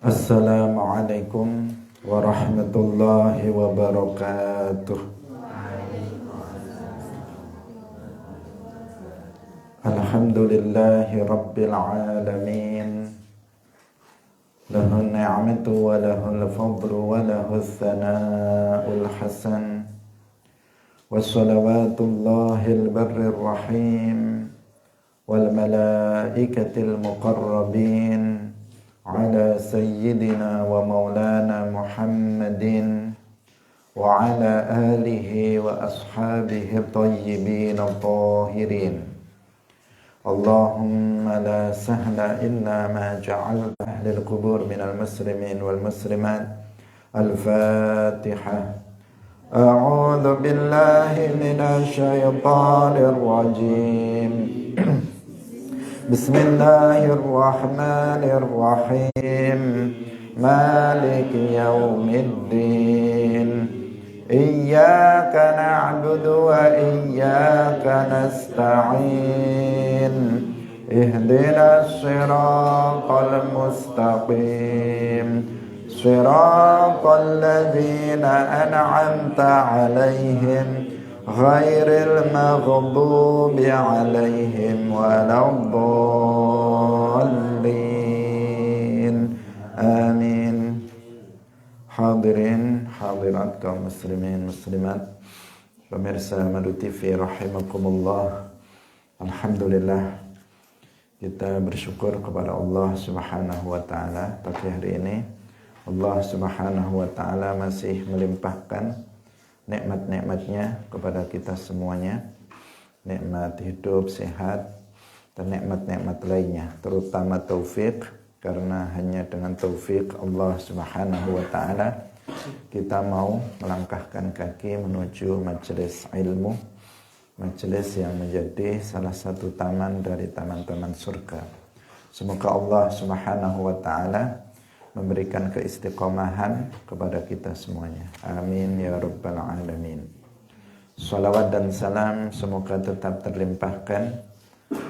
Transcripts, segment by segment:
Assalamualaikum warahmatullahi wabarakatuh. Alhamdulillahi rabbil alamin. Lahul ni'matu wa lahul fadlu wa lahul thana'ul hasan. Wassalawatullahil barrir rahim wal malaikatil muqarrabin ala sayyidina wa maulana Muhammadin wa ala alihi wa ashabihi tayyibin tahirin. Allahumma la sahla illa ma ja'alta ahlil qubur minal muslimin wal muslimat. Al-Fatihah. A'udzu billahi minasy syaithanir rajim. Bismillahirrahmanirrahim. Maliki yaumiddin. Iyyaka na'budu wa iyyaka nasta'in. Ihdinas siratal mustaqim. Siratal ladzina an'amta 'alaihim ghairil maghdubi 'alaihim waladdallin. Amin. Hadirin hadirat kaum muslimin muslimat, pemirsa Madu TV rahimakumullah. Alhamdulillah, kita bersyukur kepada Allah Subhanahu wa taala pagi hari ini. Allah Subhanahu wa taala masih melimpahkan nikmat-nikmatnya kepada kita semuanya, nikmat hidup sehat dan nikmat-nikmat lainnya, terutama taufik, karena hanya dengan taufik Allah Subhanahu wa taala kita mau melangkahkan kaki menuju majelis ilmu, majelis yang menjadi salah satu taman dari taman-taman surga. Semoga Allah Subhanahu wa taala memberikan keistiqomahan kepada kita semuanya. Amin ya rabbal alamin. Salawat dan salam semoga tetap terlimpahkan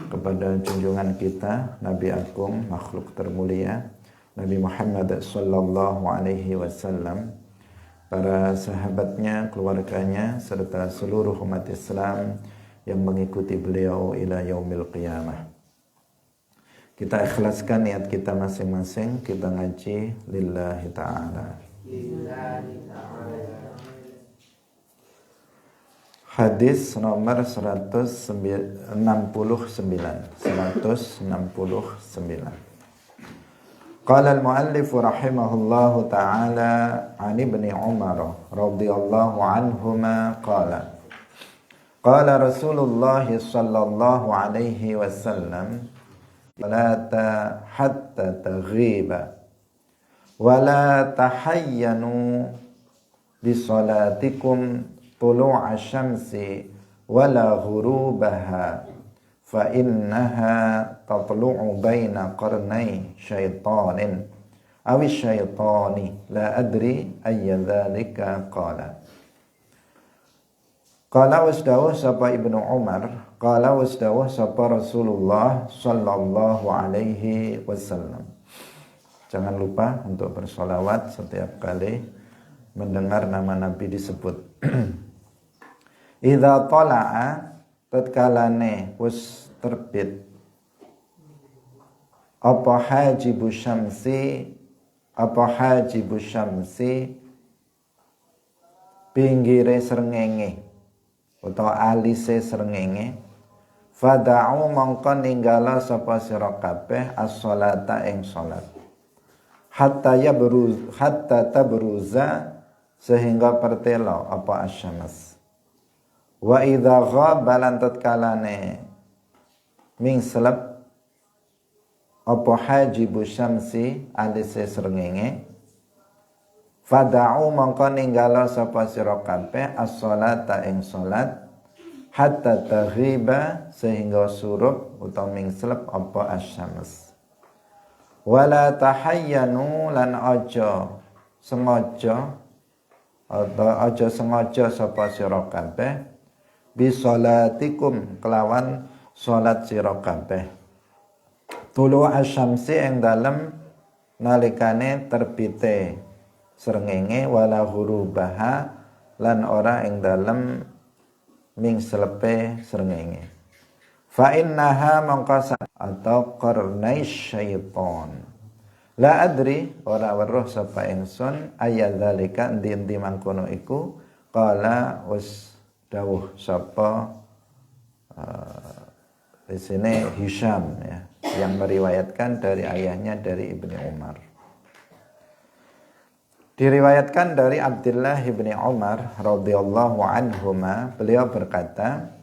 kepada junjungan kita, Nabi Agung, makhluk termulia, Nabi Muhammad sallallahu alaihi wasallam, para sahabatnya, keluarganya, serta seluruh umat Islam yang mengikuti beliau ila yaumil qiyamah. Kita ikhlaskan niat kita masing-masing, kita ngaji lillahi ta'ala. Hadis nomor 169. Qala al-muallif rahimahullahu ta'ala an ibni Umar radhiyallahu anhuma qala qala Rasulullah sallallahu alaihi wasallam salata hatta taghiba wa la tahayyanu bi salatikum tulu'a syamsi wa la ghurubaha fa innaha tatlu'u baina qarnay syaitanin aw syaitani la adri ayya dzalika qala. Qala wasdawuh sapa Ibnu Umar, qala wasdawuh sapa Rasulullah sallallahu alaihi wasallam. Jangan lupa untuk bersolawat setiap kali mendengar nama Nabi disebut. Idza tala'a, tatkalane wis terbit apa hajibu syamsi pinggire srengenge utawa alise srengenge, fada'u mongko ninggala sapa sira kabeh as-sholata ing salat, hatta tabruza sehingga pertelo apa asyamas. Wa idza ghaba lan tatkalane mingselep apa hajibu syamsi alise srengenge, fada'u mongko ninggala sapa sira kabeh as-sholata ing salat, hatta taghiba sehingga surup utawa mingselep apa asyams. Wala tahayyanu lan aja sengaja sapa sira kabeh bi sholatikum kelawan salat sira kabeh tulu asyamsi ing dalem nalikane terbite srengenge wala hurubaha lan ora ing dalem ming selepe srengenge. Fa innaha mongko atau qarnai syaiton. La adri ora weruh sapa ingsun ayadzalika endi-endi mangkono iku qala wis dawuh sapa di sini Hisham ya, yang meriwayatkan dari ayahnya dari Ibni Umar. Diriwayatkan dari Abdullah ibni Umar radhiyallahu anhuma, beliau berkata,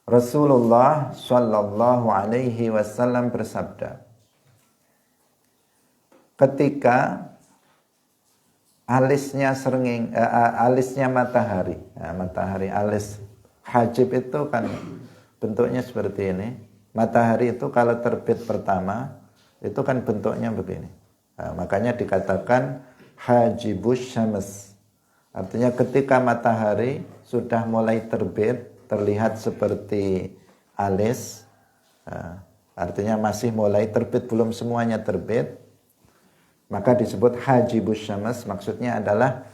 Rasulullah sallallahu alaihi wasallam bersabda, ketika alisnya alisnya matahari, matahari alis hajib itu kan bentuknya seperti ini. Matahari itu kalau terbit pertama itu kan bentuknya begini. Makanya dikatakan hajibus syams. Artinya ketika matahari sudah mulai terbit, terlihat seperti alis, artinya masih mulai terbit, belum semuanya terbit, maka disebut hajibus syams. Maksudnya adalah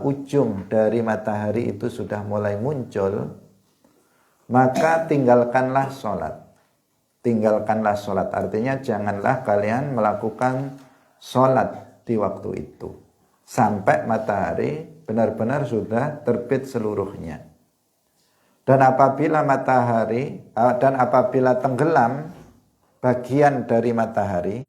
ujung dari matahari itu sudah mulai muncul, maka tinggalkanlah sholat. Tinggalkanlah sholat, artinya janganlah kalian melakukan sholat di waktu itu sampai matahari benar-benar sudah terbit seluruhnya. Dan apabila tenggelam bagian dari matahari,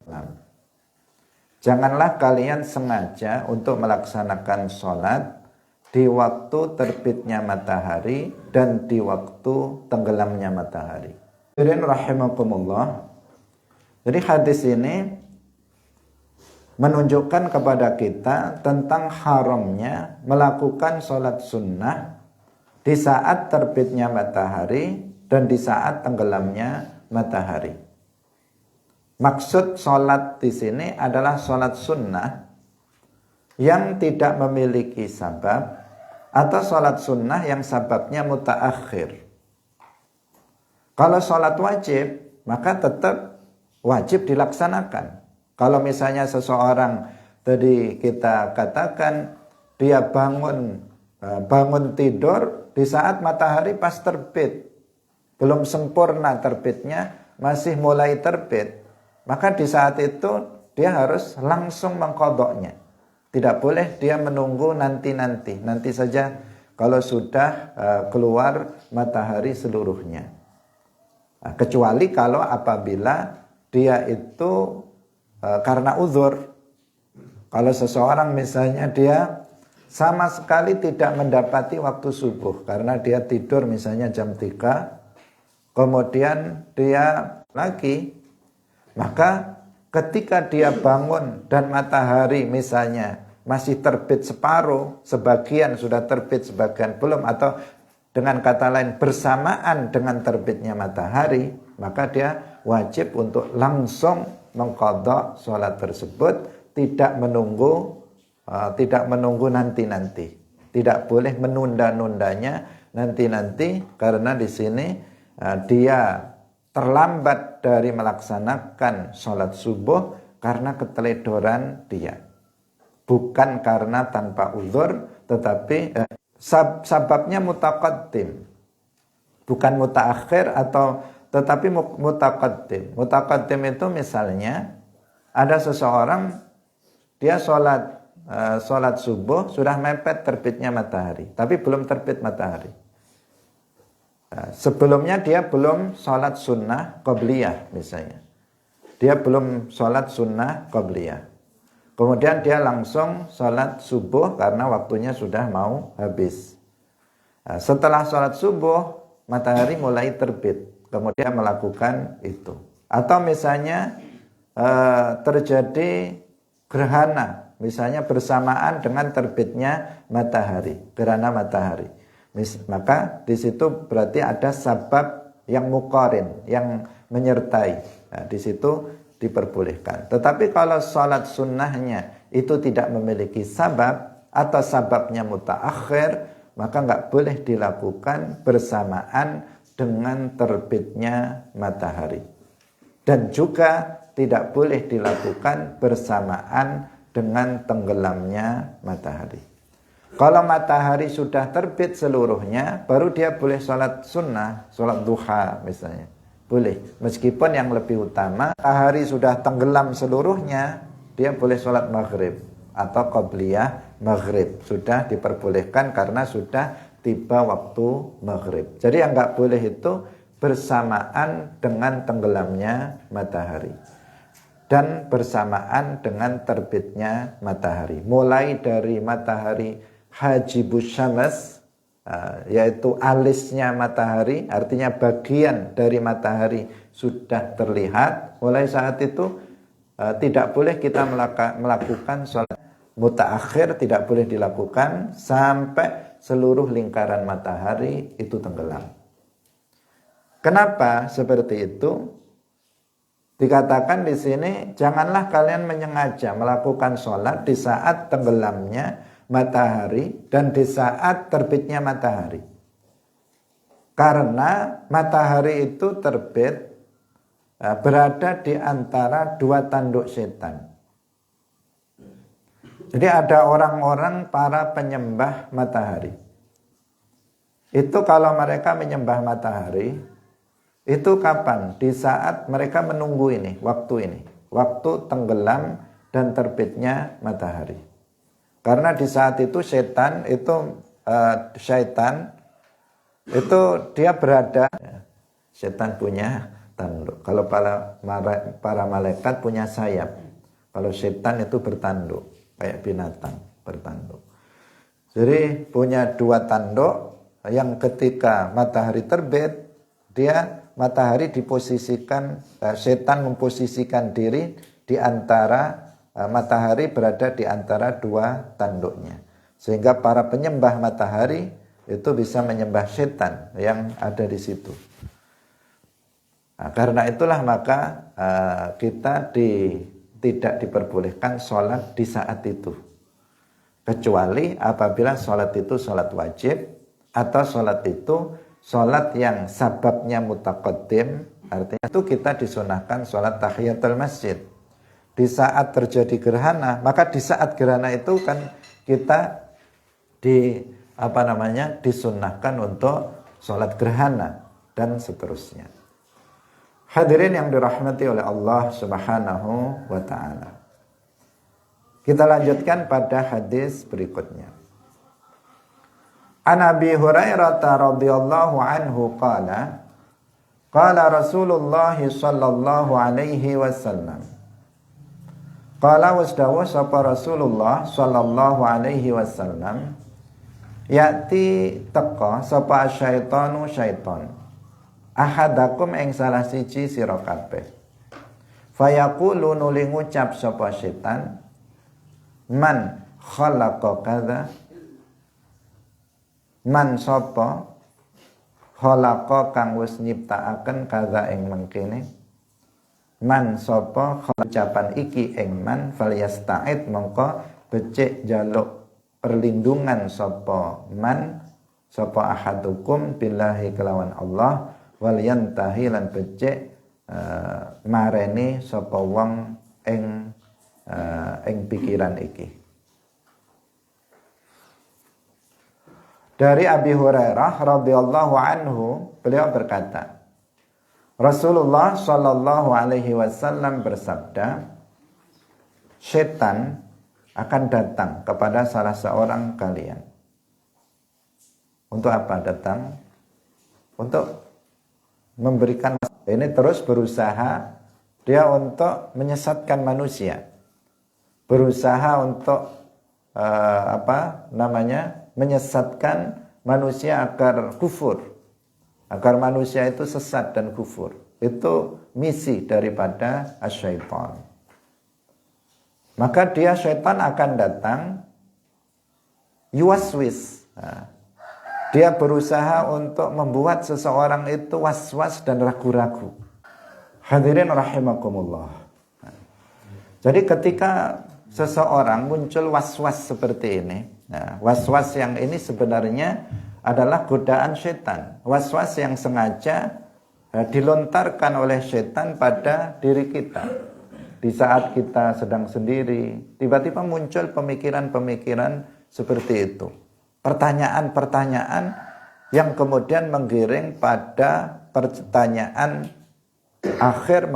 janganlah kalian sengaja untuk melaksanakan sholat di waktu terbitnya matahari dan di waktu tenggelamnya matahari. Rahimakumullah. Jadi hadis ini menunjukkan kepada kita tentang haramnya melakukan sholat sunnah di saat terbitnya matahari dan di saat tenggelamnya matahari. Maksud sholat di sini adalah sholat sunnah yang tidak memiliki sabab atau sholat sunnah yang sababnya mutaakhir. Kalau sholat wajib, maka tetap wajib dilaksanakan. Kalau misalnya seseorang tadi kita katakan dia bangun tidur di saat matahari pas terbit, belum sempurna terbitnya, masih mulai terbit, maka di saat itu dia harus langsung mengqadha'nya. Tidak boleh dia menunggu nanti saja kalau sudah keluar matahari seluruhnya. Kecuali kalau apabila dia itu karena uzur. Kalau seseorang misalnya dia sama sekali tidak mendapati waktu subuh karena dia tidur misalnya jam 3, kemudian dia lagi, maka ketika dia bangun dan matahari misalnya masih terbit separuh, sebagian sudah terbit, sebagian belum, atau dengan kata lain bersamaan dengan terbitnya matahari, maka dia wajib untuk langsung mengqadha sholat tersebut, tidak menunggu nanti. Tidak boleh menunda-nundanya nanti, karena di sini dia terlambat dari melaksanakan sholat subuh karena keteledoran dia. Bukan karena tanpa uzur, tetapi sababnya mutaqaddim, bukan mutaakhir, tetapi mutaqaddim. Mutaqaddim itu misalnya ada seseorang dia sholat subuh sudah mepet terbitnya matahari, tapi belum terbit matahari. Sebelumnya dia belum sholat sunnah qabliyah misalnya, dia belum sholat sunnah qabliyah. Kemudian dia langsung sholat subuh karena waktunya sudah mau habis. Setelah sholat subuh, matahari mulai terbit. Kemudian melakukan itu. Atau misalnya terjadi gerhana, misalnya bersamaan dengan terbitnya matahari, gerhana matahari. Maka di situ berarti ada sabab yang muqarin, yang menyertai. Di situ diperbolehkan. Tetapi kalau sholat sunnahnya itu tidak memiliki sabab atau sababnya mutaakhir, maka nggak boleh dilakukan bersamaan dengan terbitnya matahari. Dan juga tidak boleh dilakukan bersamaan dengan tenggelamnya matahari. Kalau matahari sudah terbit seluruhnya, baru dia boleh sholat sunnah, sholat duha misalnya. Boleh, meskipun yang lebih utama, matahari sudah tenggelam seluruhnya, dia boleh sholat maghrib atau qabliyah maghrib. Sudah diperbolehkan karena sudah tiba waktu maghrib. Jadi yang nggak boleh itu bersamaan dengan tenggelamnya matahari dan bersamaan dengan terbitnya matahari. Mulai dari matahari hajibus syams, yaitu alisnya matahari, artinya bagian dari matahari sudah terlihat. Mulai saat itu tidak boleh kita melakukan sholat mutaakhir, tidak boleh dilakukan sampai seluruh lingkaran matahari itu tenggelam. Kenapa seperti itu? Dikatakan di sini, janganlah kalian menyengaja melakukan sholat di saat tenggelamnya matahari dan di saat terbitnya matahari. Karena matahari itu terbit berada di antara dua tanduk setan. Jadi ada orang-orang para penyembah matahari. Itu kalau mereka menyembah matahari, itu kapan? Di saat mereka menunggu ini, waktu tenggelam dan terbitnya matahari. Karena di saat itu syaitan itu dia berada, syaitan punya tanduk. Kalau para malaikat punya sayap. Kalau syaitan itu bertanduk, kayak binatang bertanduk. Jadi punya dua tanduk yang ketika matahari terbit, matahari diposisikan, setan memposisikan diri di antara matahari berada di antara dua tanduknya. Sehingga para penyembah matahari itu bisa menyembah setan yang ada di situ. Nah, karena itulah maka kita tidak diperbolehkan sholat di saat itu. Kecuali apabila sholat itu sholat wajib atau sholat itu sholat yang sababnya mutaqaddim, artinya itu kita disunahkan sholat tahiyatul masjid. Di saat terjadi gerhana, maka di saat gerhana itu kan kita disunahkan untuk sholat gerhana dan seterusnya. Hadirin yang dirahmati oleh Allah Subhanahu wa ta'ala. Kita lanjutkan pada hadis berikutnya. An Abi Hurairah radhiyallahu anhu qala Rasulullah sallallahu alaihi wasallam. Qala wasdawu sapa Rasulullah sallallahu alaihi wasallam, yati teka sapa syaitanu syaiton ahadakum ing salah siji sira kabeh. Fayaqulu nuli ngucap sapa syaitan, man khalaqa kadza, man sapa khalaqa kang wis nyiptakaken kadza ing mengkene, man sapa ucapan iki ing man falyasta'id mongko becik jaluk perlindungan sapa man sapa ahadukum billahi kelawan Allah wal yantahi lan becik mareni sapa wong ing pikiran iki. Dari Abi Hurairah radhiyallahu anhu, beliau berkata, Rasulullah sallallahu alaihi wasallam bersabda, setan akan datang kepada salah seorang kalian. Untuk apa datang? Untuk memberikan, ini terus berusaha dia untuk menyesatkan manusia. Berusaha untuk menyesatkan manusia agar kufur, agar manusia itu sesat dan kufur. Itu misi daripada syaitan. Maka syaitan akan datang yuwaswis. Dia berusaha untuk membuat seseorang itu was-was dan ragu-ragu. Hadirin rahimakumullah. Jadi ketika seseorang muncul was-was seperti ini, was-was yang ini sebenarnya adalah godaan syaitan. Was-was yang sengaja dilontarkan oleh syaitan pada diri kita. di saat kita sedang sendiri, tiba-tiba muncul pemikiran-pemikiran seperti itu. Pertanyaan-pertanyaan yang kemudian menggiring pada pertanyaan akhir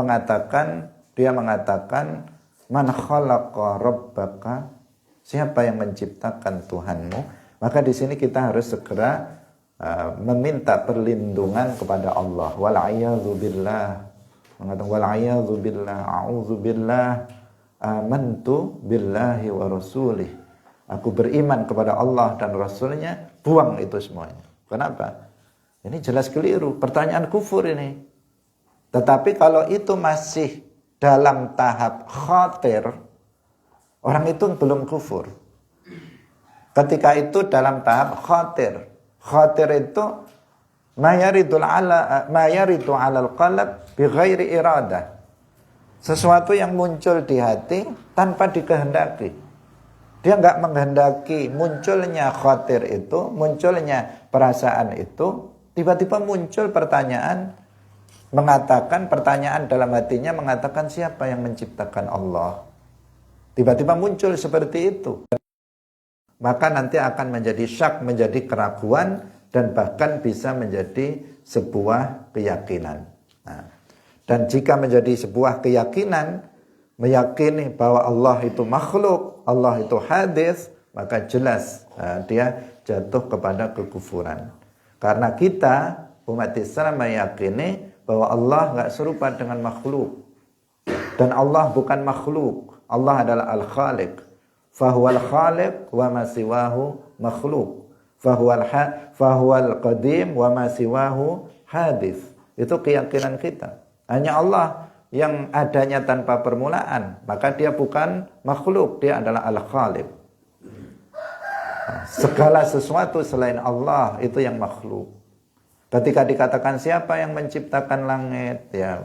dia mengatakan, man khalaqa rabbaka, siapa yang menciptakan Tuhanmu? Maka di sini kita harus segera meminta perlindungan kepada Allah. Wal'iyadzu billah. Mengatakan wal'iyadzu billah, a'udzubillah, amantu billahi wa rasulih. Aku beriman kepada Allah dan Rasulnya. Buang itu semuanya. Kenapa? Ini jelas keliru. Pertanyaan kufur ini. Tetapi kalau itu masih dalam tahap khatir, orang itu belum kufur. Ketika itu dalam tahap khatir. Khatir itu ma yaridu 'alal qalb bighairi iradah. Sesuatu yang muncul di hati tanpa dikehendaki. Dia enggak menghendaki munculnya khatir itu, munculnya perasaan itu, tiba-tiba muncul pertanyaan, pertanyaan dalam hatinya mengatakan siapa yang menciptakan Allah. Tiba-tiba muncul seperti itu. Maka nanti akan menjadi syak, menjadi keraguan, dan bahkan bisa menjadi sebuah keyakinan. Nah, dan jika menjadi sebuah keyakinan, meyakini bahwa Allah itu makhluk, Allah itu hadis, maka jelas dia jatuh kepada kekufuran. Karena kita, umat Islam, meyakini bahwa Allah enggak serupa dengan makhluk. Dan Allah bukan makhluk. Allah adalah Al-Khaliq. Fahuwal khaliq wa ma siwahu makhluk. Fahuwal qadim wa ma siwahu hadis. Itu keyakinan kita. Hanya Allah yang adanya tanpa permulaan. Maka dia bukan makhluk. Dia adalah Al-Khaliq. Segala sesuatu selain Allah itu yang makhluk. Ketika dikatakan siapa yang menciptakan langit, ya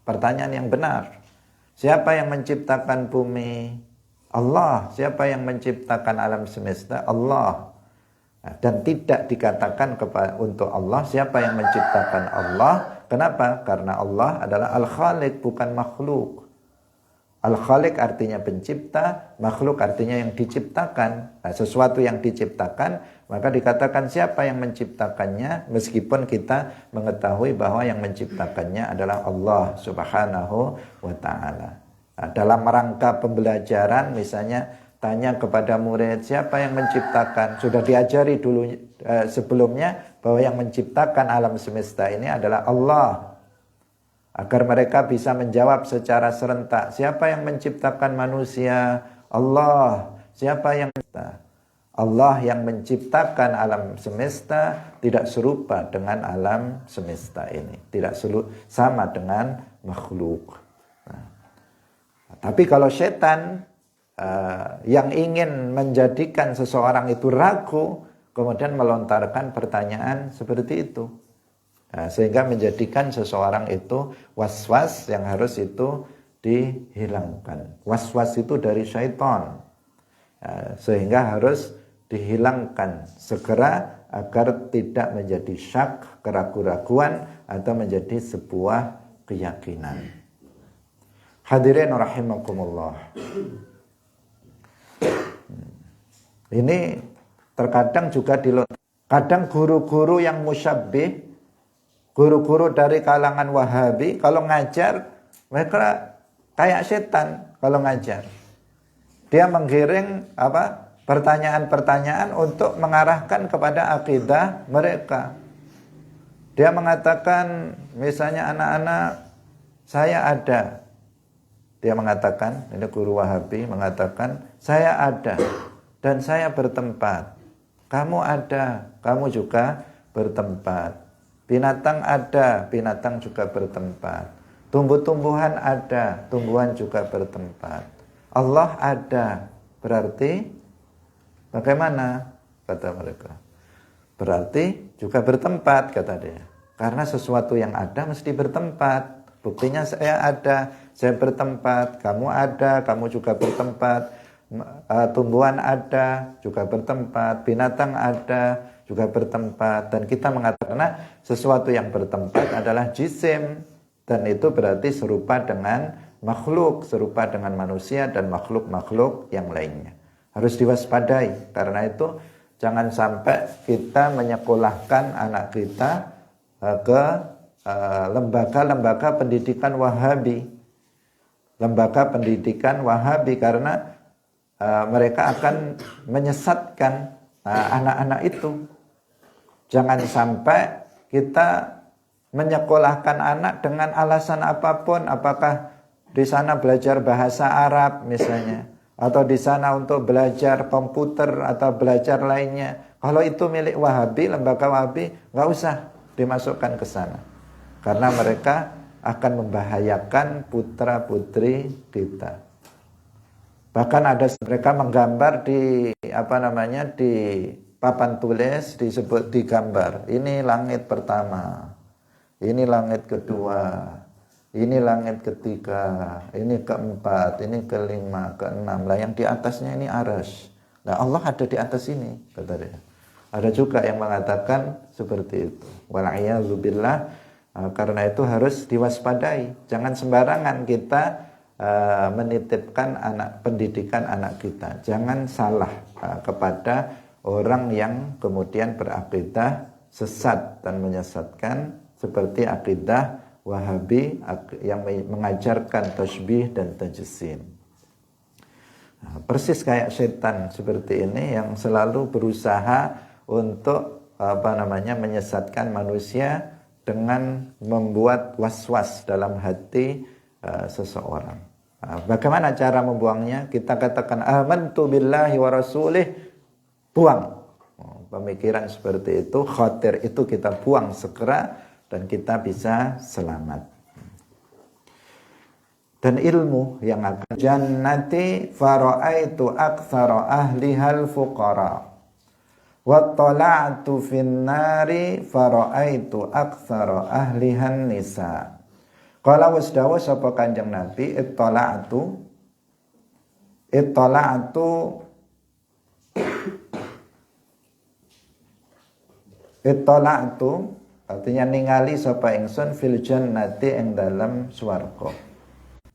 pertanyaan yang benar. Siapa yang menciptakan bumi? Allah. Siapa yang menciptakan alam semesta? Allah. Dan tidak dikatakan untuk Allah siapa yang menciptakan Allah. Kenapa? Karena Allah adalah Al-Khaliq, bukan makhluk. Al-Khaliq artinya pencipta, makhluk artinya yang diciptakan. Nah, sesuatu yang diciptakan, maka dikatakan siapa yang menciptakannya, meskipun kita mengetahui bahwa yang menciptakannya adalah Allah Subhanahu wa ta'ala. Nah, dalam rangka pembelajaran, misalnya tanya kepada murid, siapa yang menciptakan? Sudah diajari dulu sebelumnya bahwa yang menciptakan alam semesta ini adalah Allah. Agar mereka bisa menjawab secara serentak, siapa yang menciptakan manusia? Allah. Siapa yang menciptakan? Allah yang menciptakan alam semesta tidak serupa dengan alam semesta ini. Tidak sama dengan makhluk. Tapi kalau setan yang ingin menjadikan seseorang itu ragu, kemudian melontarkan pertanyaan seperti itu. Sehingga menjadikan seseorang itu was-was yang harus itu dihilangkan. Was-was itu dari syaitan. Sehingga harus dihilangkan segera agar tidak menjadi syak, keraguan-raguan, atau menjadi sebuah keyakinan. Hadirin rahimakumullah. Ini terkadang juga kadang guru-guru yang musyabbih, guru-guru dari kalangan Wahabi, kalau ngajar mereka kayak setan kalau ngajar. Dia menggiring pertanyaan-pertanyaan untuk mengarahkan kepada akidah mereka. Dia mengatakan, misalnya anak-anak, saya ada. Dia mengatakan, ini guru Wahabi mengatakan, saya ada dan saya bertempat. Kamu ada, kamu juga bertempat. Binatang ada, binatang juga bertempat. Tumbuh-tumbuhan ada, tumbuhan juga bertempat. Allah ada, berarti bagaimana? Kata mereka. Berarti juga bertempat, kata dia. Karena sesuatu yang ada mesti bertempat. Buktinya saya ada, saya bertempat, kamu ada, kamu juga bertempat, tumbuhan ada, juga bertempat, binatang ada, juga bertempat. Dan kita mengatakan sesuatu yang bertempat adalah jisim, dan itu berarti serupa dengan makhluk serupa dengan manusia dan makhluk-makhluk yang lainnya. Harus diwaspadai. Karena itu jangan sampai kita menyekolahkan anak kita ke lembaga-lembaga pendidikan Wahabi. Lembaga pendidikan Wahabi karena mereka akan menyesatkan anak-anak itu. Jangan sampai kita menyekolahkan anak dengan alasan apapun, apakah di sana belajar bahasa Arab misalnya, atau di sana untuk belajar komputer atau belajar lainnya. Kalau itu milik Wahabi, lembaga Wahabi, nggak usah dimasukkan ke sana, karena mereka akan membahayakan putra-putri kita. Bahkan ada mereka menggambar di di papan tulis, disebut digambar. Ini langit pertama, ini langit kedua, ini langit ketiga, ini keempat, ini kelima, keenam. Lah yang di atasnya ini arsy. Nah Allah ada di atas ini, kata dia. Ada juga yang mengatakan seperti itu. Wal'iyadzubillah. Karena itu harus diwaspadai. Jangan sembarangan kita menitipkan pendidikan anak kita. Jangan salah kepada orang yang kemudian berakidah sesat dan menyesatkan, seperti akidah Wahabi yang mengajarkan tasbih dan tajsim. Persis kayak setan seperti ini yang selalu berusaha untuk menyesatkan manusia dengan membuat was-was dalam hati seseorang. Bagaimana cara membuangnya? Kita katakan amantu billahi wa rasulih, buang. Pemikiran seperti itu, khatir itu kita buang segera dan kita bisa selamat. Dan ilmu yang akan jannati fara'aitu aktsara ahlihal fuqara. Wa tala'tu fin nari fara'aitu aktsara ahlihan nisa. Qala wasdawa sapa Kanjeng Nabi ittala'tu artinya ningali sapa ingsun fil jannati ing dalam swarga.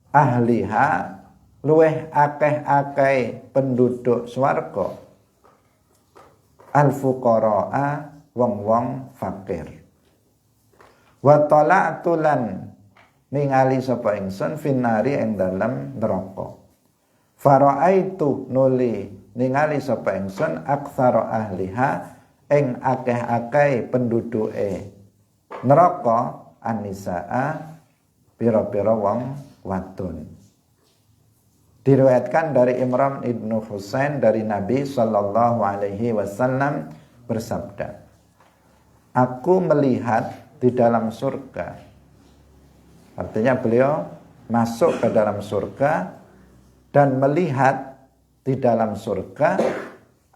Ahliha luweh akeh-akeh penduduk swarga. Al-fuqara'a wong-wong fakir. Wa tala'tu lan ningali sapa ingsun finnari ing dalem neraka. Fara'aitu nuli ningali sapa ingsun aktsara ahliha ing akeh-akeh penduduke neraka an-nisaa pira-pira wong wadon. Diriwayatkan dari Imran ibnu Husain dari Nabi Sallallahu Alaihi Wasallam bersabda, aku melihat di dalam surga. Artinya beliau masuk ke dalam surga dan melihat di dalam surga,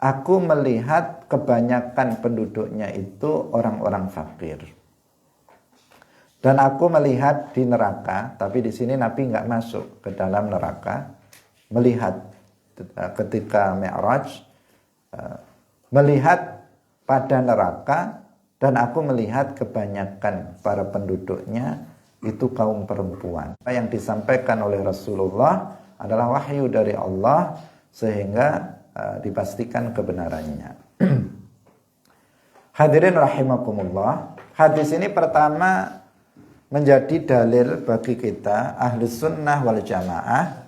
aku melihat kebanyakan penduduknya itu orang-orang fakir. Dan aku melihat di neraka, tapi di sini Nabi nggak masuk ke dalam neraka. Melihat ketika Mi'raj, melihat pada neraka, dan aku melihat kebanyakan para penduduknya itu kaum perempuan. Apa yang disampaikan oleh Rasulullah adalah wahyu dari Allah, sehingga dipastikan kebenarannya. Hadirin rahimakumullah, hadis ini pertama menjadi dalil bagi kita Ahlus Sunnah wal Jamaah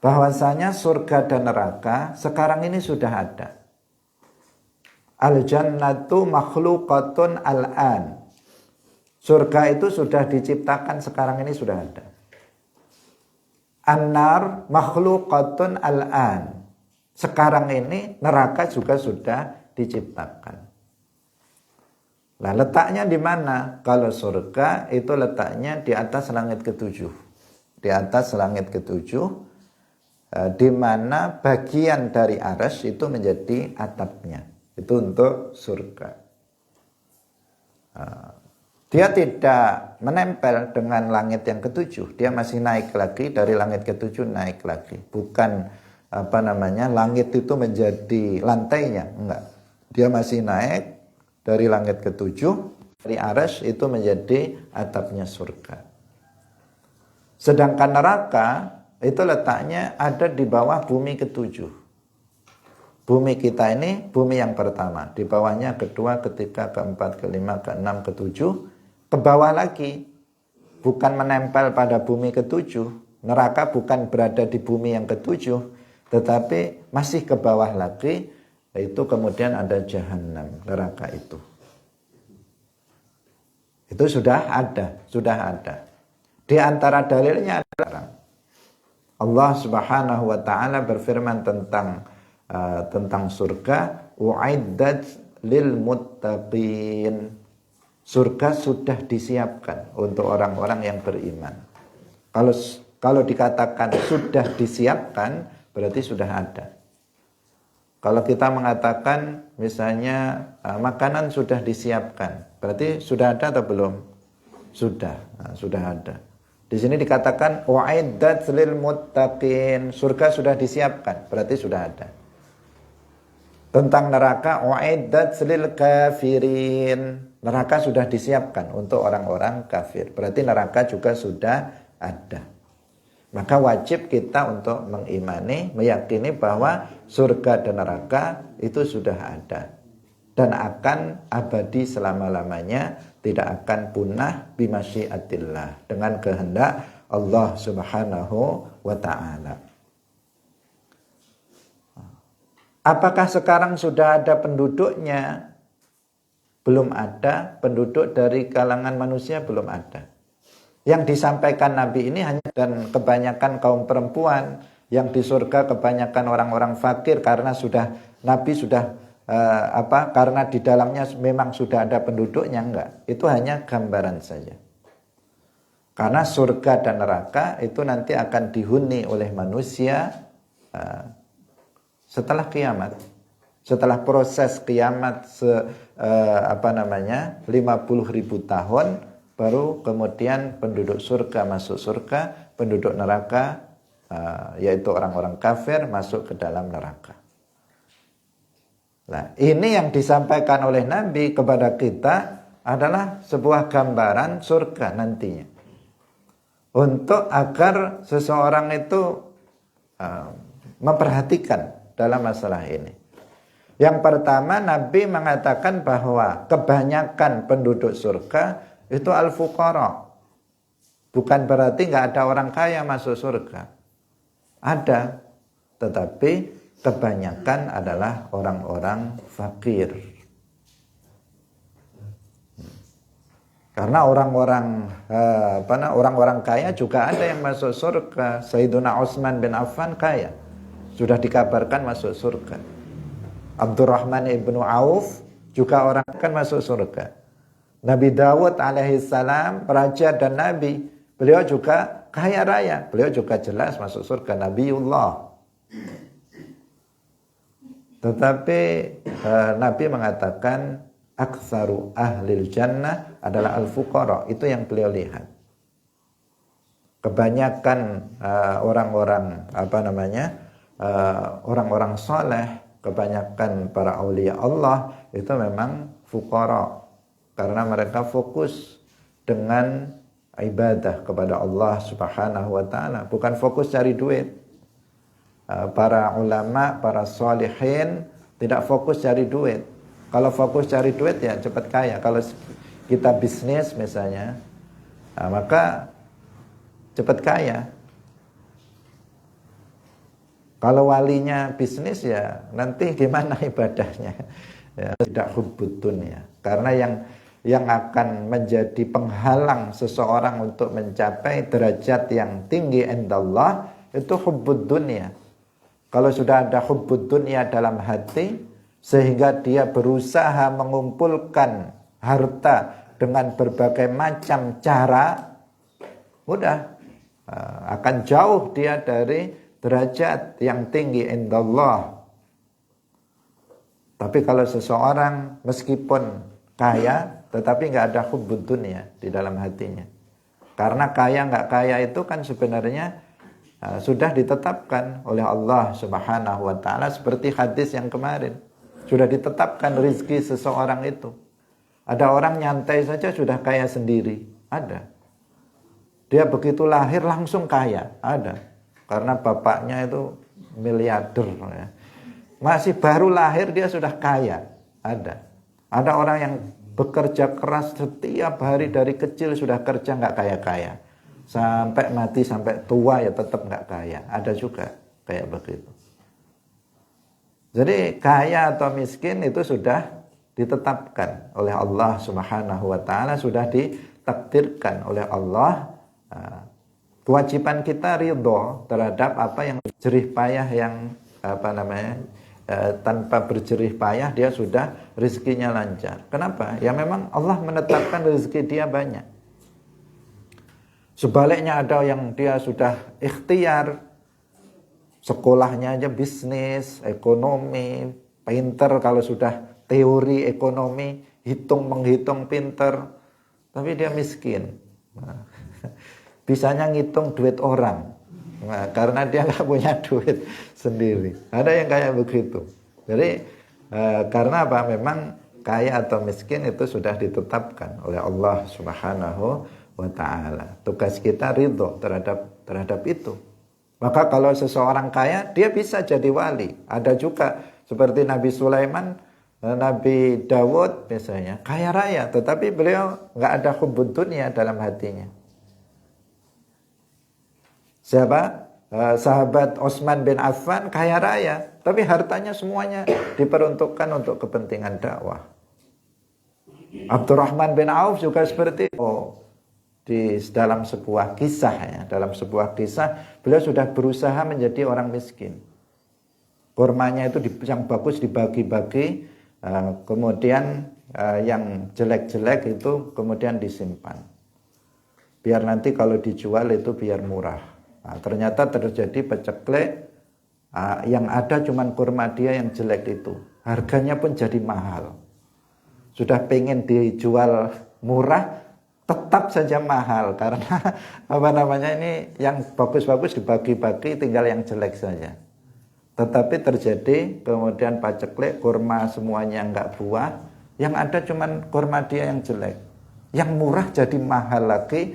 bahwasanya surga dan neraka sekarang ini sudah ada. Al-jannatu makhluqatun al-an. Surga itu sudah diciptakan, sekarang ini sudah ada. An-nar makhluqatun al-an. Sekarang ini neraka juga sudah diciptakan. Nah, letaknya di mana? Kalau surga itu letaknya di atas langit ketujuh. Di atas langit ketujuh, di mana bagian dari arsy itu menjadi atapnya. Itu untuk surga. Dia tidak menempel dengan langit yang ketujuh. Dia masih naik lagi, dari langit ketujuh naik lagi. Bukan langit itu menjadi lantainya, enggak. Dia masih naik dari langit ketujuh, dari arsy itu menjadi atapnya surga. Sedangkan neraka itu letaknya ada di bawah bumi ketujuh. Bumi kita ini bumi yang pertama, di bawahnya kedua, ketiga, keempat, kelima, keenam, ketujuh, ke bawah lagi. Bukan menempel pada bumi ketujuh. Neraka bukan berada di bumi yang ketujuh, tetapi masih ke bawah lagi. Itu kemudian ada Jahannam, neraka itu. Itu sudah ada. Di antara dalilnya adalah Allah Subhanahu wa taala berfirman tentang surga, u'iddat lil muttaqin. Surga sudah disiapkan untuk orang-orang yang beriman. Kalau dikatakan sudah disiapkan, berarti sudah ada. Kalau kita mengatakan misalnya makanan sudah disiapkan, berarti sudah ada atau belum? Sudah ada. Di sini dikatakan u'iddat lil muttaqin, surga sudah disiapkan, berarti sudah ada. Tentang neraka, u'iddat lil kafirin, neraka sudah disiapkan untuk orang-orang kafir, berarti neraka juga sudah ada. Maka wajib kita untuk mengimani, meyakini bahwa surga dan neraka itu sudah ada dan akan abadi selama-lamanya, tidak akan punah bimasyiatillah, dengan kehendak Allah Subhanahu wa ta'ala. Apakah sekarang sudah ada penduduknya? Belum ada. Penduduk dari kalangan manusia belum ada. Yang disampaikan Nabi ini hanya, dan kebanyakan kaum perempuan, yang di surga kebanyakan orang-orang fakir, karena Nabi sudah karena di dalamnya memang sudah ada penduduknya. Enggak, itu hanya gambaran saja. Karena surga dan neraka itu nanti akan dihuni oleh manusia setelah kiamat. Setelah proses kiamat 50.000 tahun, baru kemudian penduduk surga masuk surga, penduduk neraka yaitu orang-orang kafir masuk ke dalam neraka. Nah, ini yang disampaikan oleh Nabi kepada kita adalah sebuah gambaran surga nantinya. Untuk agar seseorang itu memperhatikan dalam masalah ini. Yang pertama, Nabi mengatakan bahwa kebanyakan penduduk surga itu al-fuqara. Bukan berarti nggak ada orang kaya masuk surga. Ada, tetapi kebanyakan adalah orang-orang fakir. Karena orang-orang kaya juga ada yang masuk surga. Sayyiduna Utsman bin Affan kaya, sudah dikabarkan masuk surga. Abdurrahman ibnu Auf juga orang akan masuk surga. Nabi Dawud alaihissalam, raja dan nabi, beliau juga kaya raya, beliau juga jelas masuk surga, Nabiullah. Tetapi Nabi mengatakan aktsaru ahlil jannah adalah al-fuqara. Itu yang beliau lihat. Kebanyakan orang-orang soleh, kebanyakan para aulia Allah itu memang fuqara, karena mereka fokus dengan ibadah kepada Allah Subhanahu wa ta'ala, bukan fokus cari duit. Para ulama, para sholihin tidak fokus cari duit. Kalau fokus cari duit ya cepat kaya. Kalau kita bisnis misalnya, maka cepat kaya. Kalau walinya bisnis ya nanti gimana ibadahnya? Ya, tidak hubbud dunya. Karena yang akan menjadi penghalang seseorang untuk mencapai derajat yang tinggi indallah itu hubbud dunya. Kalau sudah ada hubbud dunya dalam hati, sehingga dia berusaha mengumpulkan harta dengan berbagai macam cara, udah akan jauh dia dari derajat yang tinggi indallah. Tapi kalau seseorang meskipun kaya, tetapi nggak ada hubbud dunya di dalam hatinya, karena kaya nggak kaya itu kan sebenarnya sudah ditetapkan oleh Allah Subhanahu wa ta'ala, seperti hadis yang kemarin. Sudah ditetapkan rizki seseorang itu. Ada orang nyantai saja sudah kaya sendiri. Ada. dia begitu lahir langsung kaya, ada. Karena bapaknya itu miliarder ya. Masih baru lahir dia sudah kaya, ada. Ada orang yang bekerja keras setiap hari dari kecil sudah kerja nggak kaya-kaya. Sampai mati, sampai tua ya tetap nggak kaya. Ada juga kayak begitu. Jadi kaya atau miskin itu sudah ditetapkan oleh Allah Subhanahu wa taala, sudah ditakdirkan oleh Allah. Kewajiban kita ridho terhadap apa yang jerih payah, yang tanpa berjerih payah dia sudah rezekinya lancar. Kenapa? Ya memang Allah menetapkan rezeki dia banyak. Sebaliknya ada yang dia sudah ikhtiar, sekolahnya aja bisnis, ekonomi, pinter kalau sudah teori ekonomi, menghitung pinter, tapi dia miskin. Bisanya ngitung duit orang. Karena dia nggak punya duit sendiri. Ada yang kayak begitu. Jadi karena apa? Memang kaya atau miskin itu sudah ditetapkan oleh Allah Subhanahu wa taala. Tugas kita ridho terhadap itu. Maka kalau seseorang kaya, dia bisa jadi wali. Ada juga seperti Nabi Sulaiman, Nabi Dawud misalnya, kaya raya, tetapi beliau nggak ada hubbud dunya dalam hatinya. Siapa? Sahabat Utsman bin Affan kaya raya, tapi hartanya semuanya diperuntukkan untuk kepentingan dakwah. Abdurrahman bin Auf juga seperti itu. Di dalam sebuah kisah ya, beliau sudah berusaha menjadi orang miskin. Kurmanya itu yang bagus dibagi-bagi, kemudian yang jelek-jelek itu kemudian disimpan. Biar nanti kalau dijual itu biar murah. Nah, ternyata terjadi peceklek, yang ada cuman kurma dia yang jelek itu. Harganya pun jadi mahal. Sudah pengen dijual murah, tetap saja mahal. Karena ini yang bagus-bagus dibagi-bagi, tinggal yang jelek saja. Tetapi terjadi kemudian peceklek, kurma semuanya enggak buah. Yang ada cuman kurma dia yang jelek. Yang murah jadi mahal lagi,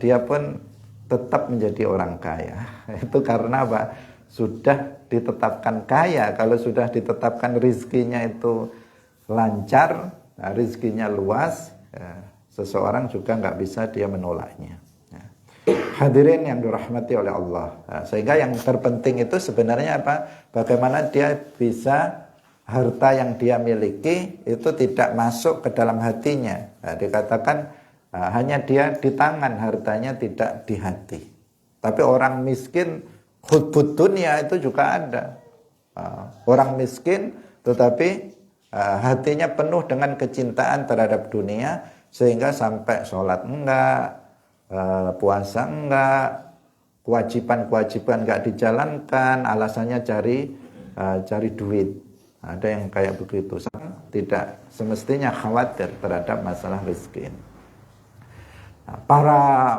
dia pun tetap menjadi orang kaya. Itu karena apa? Sudah ditetapkan kaya. Kalau sudah ditetapkan rizkinya itu lancar, rizkinya luas, seseorang juga nggak bisa dia menolaknya. Hadirin yang dirahmati oleh Allah. Sehingga yang terpenting itu sebenarnya apa? Bagaimana dia bisa harta yang dia miliki itu tidak masuk ke dalam hatinya. Dikatakan hanya dia di tangan, hartanya tidak di hati. Tapi orang miskin, hubbud dunya itu juga ada. Orang miskin tetapi hatinya penuh dengan kecintaan terhadap dunia, sehingga sampai sholat enggak, puasa enggak, kewajiban-kewajiban enggak dijalankan, alasannya cari duit. Ada yang kayak begitu. Tidak semestinya khawatir terhadap masalah rezeki. Nah,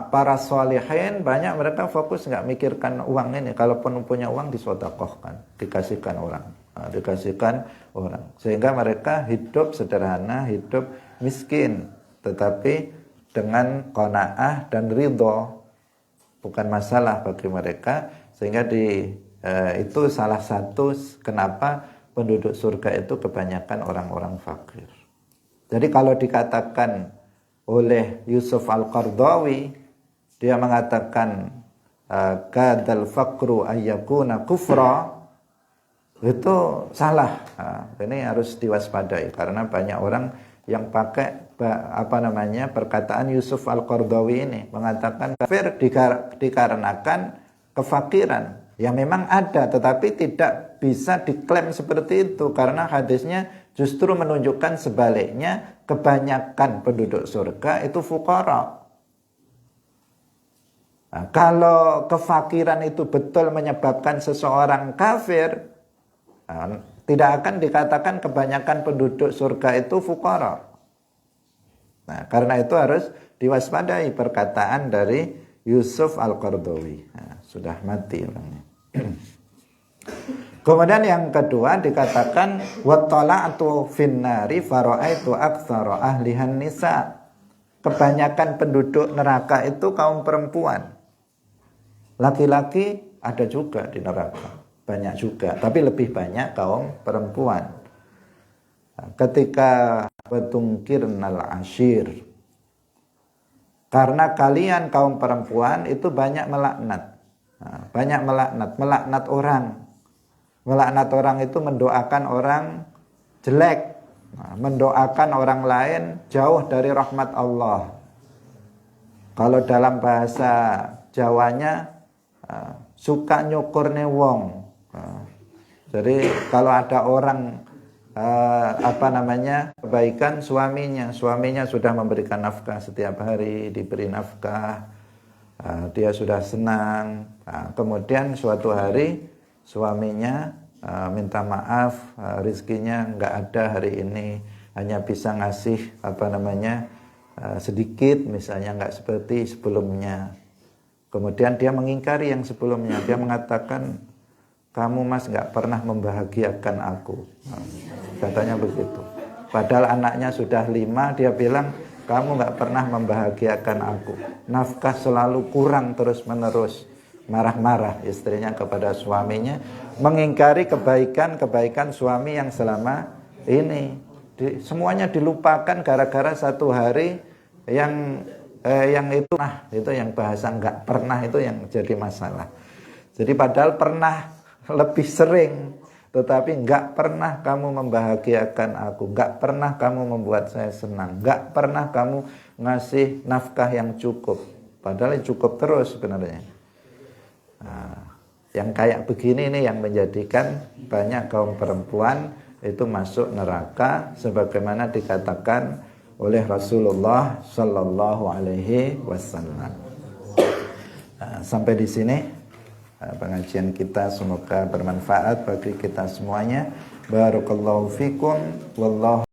para sholihin banyak mereka fokus nggak mikirkan uang ini. Kalaupun punya uang disedekahkan, dikasihkan orang, sehingga mereka hidup sederhana, hidup miskin, tetapi dengan qanaah dan ridho, bukan masalah bagi mereka. Sehingga itu salah satu kenapa penduduk surga itu kebanyakan orang-orang fakir. Jadi kalau dikatakan oleh Yusuf Al-Qaradawi, dia mengatakan kadal faqru ayyakuna kufra, itu salah. Ini harus diwaspadai karena banyak orang yang pakai perkataan Yusuf Al-Qaradawi ini, mengatakan kafir dikarenakan kefakiran. Ya memang ada, tetapi tidak bisa diklaim seperti itu karena hadisnya justru menunjukkan sebaliknya, kebanyakan penduduk surga itu fuqara. Nah, kalau kefakiran itu betul menyebabkan seseorang kafir, tidak akan dikatakan kebanyakan penduduk surga itu fuqara. Nah, karena itu harus diwaspadai perkataan dari Yusuf Al-Qaradawi. Nah, sudah mati orangnya. Kemudian yang kedua dikatakan wattala'tu finnari fara'aitu aktsara ahlihan nisa. kebanyakan penduduk neraka itu kaum perempuan. Laki-laki ada juga di neraka, banyak juga, tapi lebih banyak kaum perempuan. Ketika betungkirnal ashir, karena kalian kaum perempuan itu banyak melaknat. Banyak melaknat orang. Melaknat orang itu mendoakan orang jelek, mendoakan orang lain jauh dari rahmat Allah. Kalau dalam bahasa Jawanya suka nyukurne wong. Jadi kalau ada orang kebaikan suaminya sudah memberikan nafkah setiap hari, diberi nafkah, dia sudah senang. Kemudian suatu hari suaminya minta maaf, rizkinya nggak ada hari ini, hanya bisa ngasih sedikit, misalnya nggak seperti sebelumnya. Kemudian dia mengingkari yang sebelumnya, dia mengatakan, kamu mas nggak pernah membahagiakan aku, katanya begitu. Padahal anaknya sudah 5, dia bilang, kamu nggak pernah membahagiakan aku, nafkah selalu kurang terus menerus. Marah-marah istrinya kepada suaminya, mengingkari kebaikan suami yang selama ini. Semuanya dilupakan gara-gara satu hari yang itu yang bahasa nggak pernah itu yang jadi masalah. Jadi padahal pernah lebih sering, tetapi nggak pernah kamu membahagiakan aku, nggak pernah kamu membuat saya senang, nggak pernah kamu ngasih nafkah yang cukup. Padahal cukup terus sebenarnya. Yang kayak begini ini yang menjadikan banyak kaum perempuan itu masuk neraka, sebagaimana dikatakan oleh Rasulullah Sallallahu Alaihi Wasallam. Sampai di sini pengajian kita, semoga bermanfaat bagi kita semuanya. Barakallahu fikum, wallahu